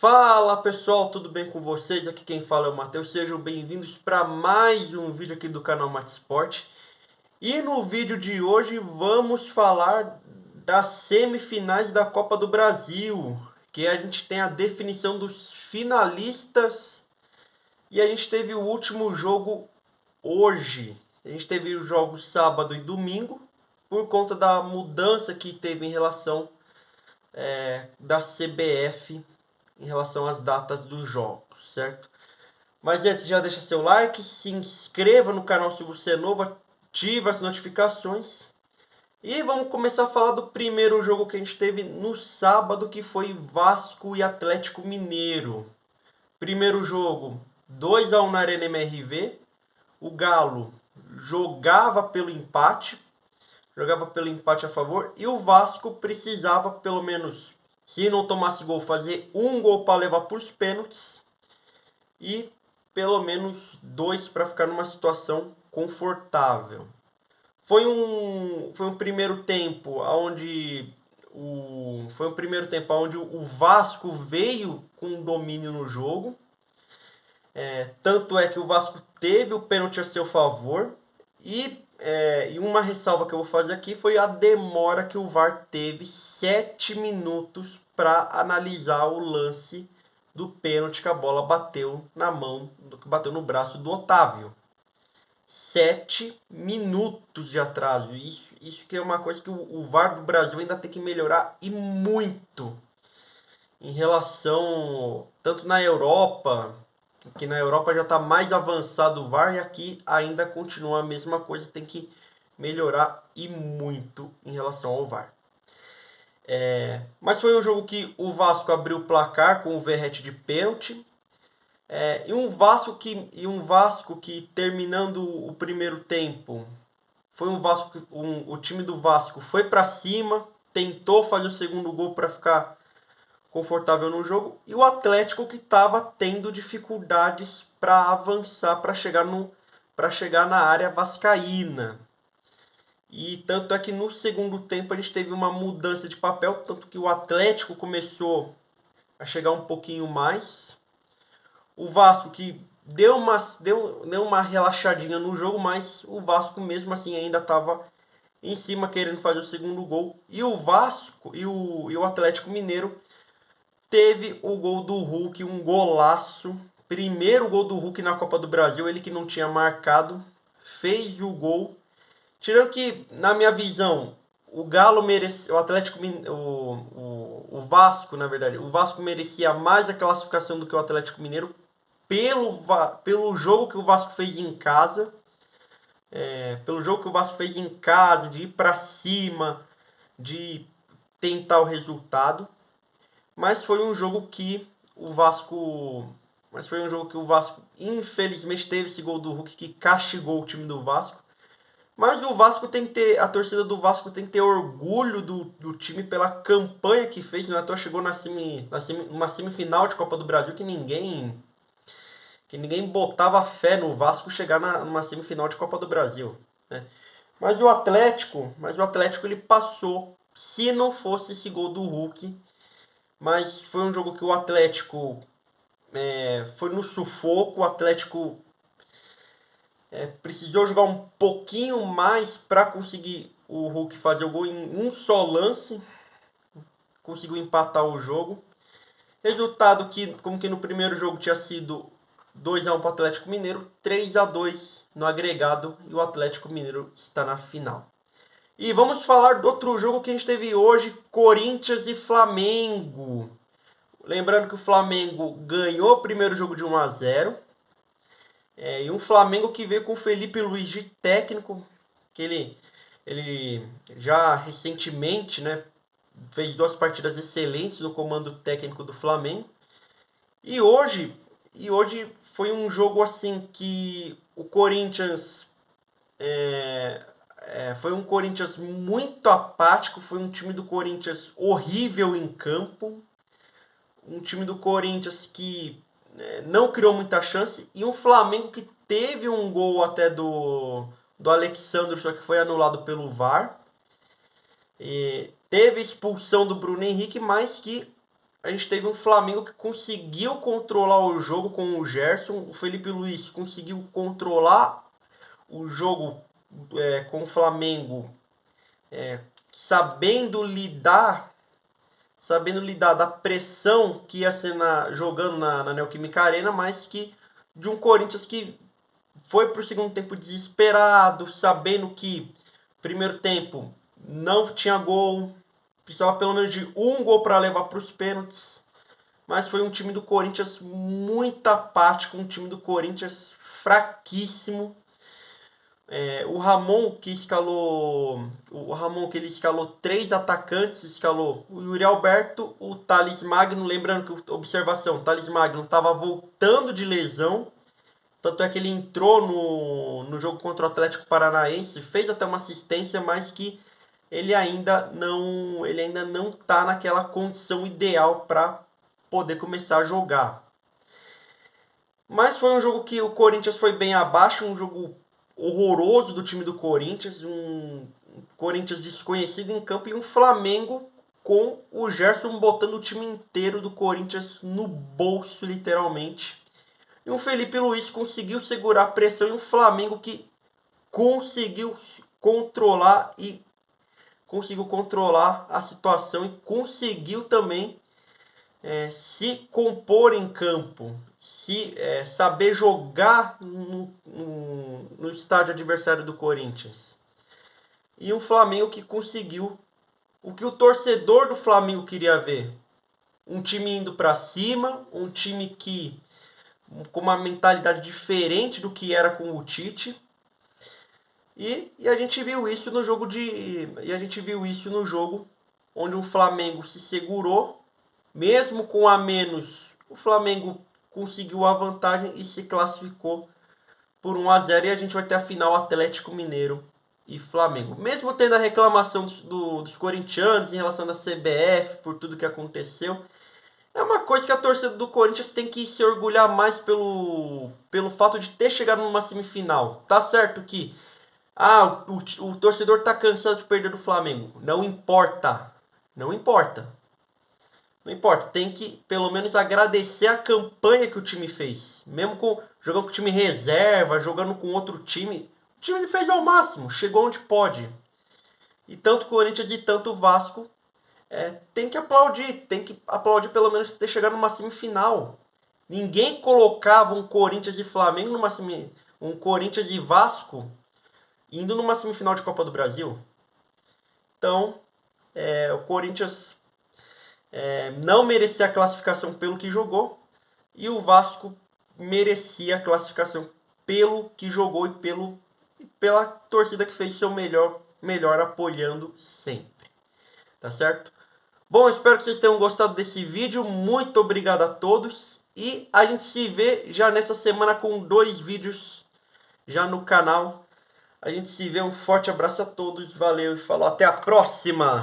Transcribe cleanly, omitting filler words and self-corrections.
Fala pessoal, tudo bem com vocês? Aqui quem fala é o Matheus, sejam bem-vindos para mais um vídeo aqui do canal Matesport. E no vídeo de hoje vamos falar das semifinais da Copa do Brasil, que a gente tem a definição dos finalistas e a gente teve o último jogo hoje. A gente teve os jogos sábado e domingo, por conta da mudança que teve em relação da CBF em relação às datas dos jogos, certo? Mas antes, já deixa seu like, se inscreva no canal se você é novo, ative as notificações. E vamos começar a falar do primeiro jogo que a gente teve no sábado, que foi Vasco e Atlético Mineiro. Primeiro jogo, 2-1 na Arena MRV. O Galo jogava pelo empate a favor, e o Vasco precisava pelo menos, se não tomasse gol, fazer um gol para levar para os pênaltis e pelo menos dois para ficar numa situação confortável. Foi um primeiro tempo onde o Vasco veio com domínio no jogo. Tanto é que o Vasco teve o pênalti a seu favor. E uma ressalva que eu vou fazer aqui foi a demora que o VAR teve, 7 minutos para analisar o lance do pênalti que a bola bateu na mão, que bateu no braço do Otávio. 7 minutos de atraso. Isso que é uma coisa que o VAR do Brasil ainda tem que melhorar, e muito, em relação tanto na Europa, que na Europa já está mais avançado o VAR, e aqui ainda continua a mesma coisa, tem que melhorar e muito em relação ao VAR. Mas foi um jogo que o Vasco abriu o placar com o Verratti de pênalti. E um Vasco que terminando o primeiro tempo, foi o time do Vasco foi para cima, tentou fazer o segundo gol para ficar confortável no jogo, e o Atlético que estava tendo dificuldades para avançar, para chegar na área vascaína. E tanto é que no segundo tempo a gente teve uma mudança de papel, tanto que o Atlético começou a chegar um pouquinho mais. O Vasco que deu uma relaxadinha no jogo, mas o Vasco mesmo assim ainda estava em cima querendo fazer o segundo gol. E o Vasco e o Atlético Mineiro teve o gol do Hulk, um golaço. Primeiro gol do Hulk na Copa do Brasil, ele que não tinha marcado, fez o gol. Tirando que, na minha visão, o Galo merecia, o Vasco, na verdade, o Vasco merecia mais a classificação do que o Atlético Mineiro pelo jogo que o Vasco fez em casa. De ir para cima, de tentar o resultado. Mas foi um jogo que o Vasco infelizmente teve esse gol do Hulk que castigou o time do Vasco. Mas o Vasco tem que ter, a torcida do Vasco tem que ter orgulho do time pela campanha que fez. Não é à toa chegou numa semifinal de Copa do Brasil que ninguém botava fé no Vasco chegar numa semifinal de Copa do Brasil, né? Mas o Atlético ele passou, se não fosse esse gol do Hulk. Mas foi um jogo que o Atlético foi no sufoco. O Atlético precisou jogar um pouquinho mais para conseguir o Hulk fazer o gol em um só lance. Conseguiu empatar o jogo. Resultado que, como que no primeiro jogo tinha sido 2-1 para o Atlético Mineiro, 3-2 no agregado, e o Atlético Mineiro está na final. E vamos falar do outro jogo que a gente teve hoje, Corinthians e Flamengo. Lembrando que o Flamengo ganhou o primeiro jogo de 1-0. E um Flamengo que veio com o Felipe Luiz de técnico, que ele já recentemente, né, fez 2 partidas excelentes no comando técnico do Flamengo. E hoje foi um jogo assim que o Corinthians foi um Corinthians muito apático, foi um time do Corinthians horrível em campo, um time do Corinthians que não criou muita chance, e um Flamengo que teve um gol até do Alexandre, só que foi anulado pelo VAR. Teve expulsão do Bruno Henrique, mas que a gente teve um Flamengo que conseguiu controlar o jogo com o Gerson. O Felipe Luiz conseguiu controlar o jogo com o Flamengo, sabendo lidar da pressão que ia ser jogando na Neoquímica Arena, mas que de um Corinthians que foi para o segundo tempo desesperado, sabendo que primeiro tempo não tinha gol, precisava pelo menos de um gol para levar para os pênaltis. Mas foi um time do Corinthians muito apático, um time do Corinthians fraquíssimo. O Ramon que ele escalou 3 atacantes, escalou o Yuri Alberto, o Thales Magno, lembrando que, observação, o Thales Magno estava voltando de lesão, tanto é que ele entrou no jogo contra o Atlético Paranaense, fez até uma assistência, mas que ele ainda não está naquela condição ideal para poder começar a jogar. Mas foi um jogo que o Corinthians foi bem abaixo, um jogo horroroso do time do Corinthians, um Corinthians desconhecido em campo e um Flamengo com o Gerson botando o time inteiro do Corinthians no bolso, literalmente. E o Felipe Luiz conseguiu segurar a pressão e um Flamengo que conseguiu controlar a situação e conseguiu também se compor em campo, saber jogar no estádio adversário do Corinthians. E um Flamengo que conseguiu o que o torcedor do Flamengo queria ver. Um time indo para cima, um time que com uma mentalidade diferente do que era com o Tite. E a gente viu isso no jogo onde o Flamengo se segurou. Mesmo com a menos, o Flamengo conseguiu a vantagem e se classificou por 1-0. E a gente vai ter a final Atlético Mineiro e Flamengo. Mesmo tendo a reclamação dos corintianos em relação da CBF por tudo que aconteceu, é uma coisa que a torcida do Corinthians tem que se orgulhar mais pelo fato de ter chegado numa semifinal. Tá certo que o torcedor tá cansado de perder do Flamengo. Não importa. Não importa. Não importa, tem que pelo menos agradecer a campanha que o time fez. Mesmo jogando com o time reserva, jogando com outro time, o time fez ao máximo, chegou onde pode. E tanto o Corinthians e tanto o Vasco tem que aplaudir pelo menos ter chegado numa semifinal. Ninguém colocava um Corinthians e Flamengo um Corinthians e Vasco indo numa semifinal de Copa do Brasil. Então, o Corinthians não merecia a classificação pelo que jogou e o Vasco merecia a classificação pelo que jogou e pela torcida que fez seu melhor apoiando sempre. Tá certo? Bom, espero que vocês tenham gostado desse vídeo. Muito obrigado a todos e a gente se vê já nessa semana com 2 vídeos já no canal. A gente se vê, um forte abraço a todos, valeu e falou, até a próxima!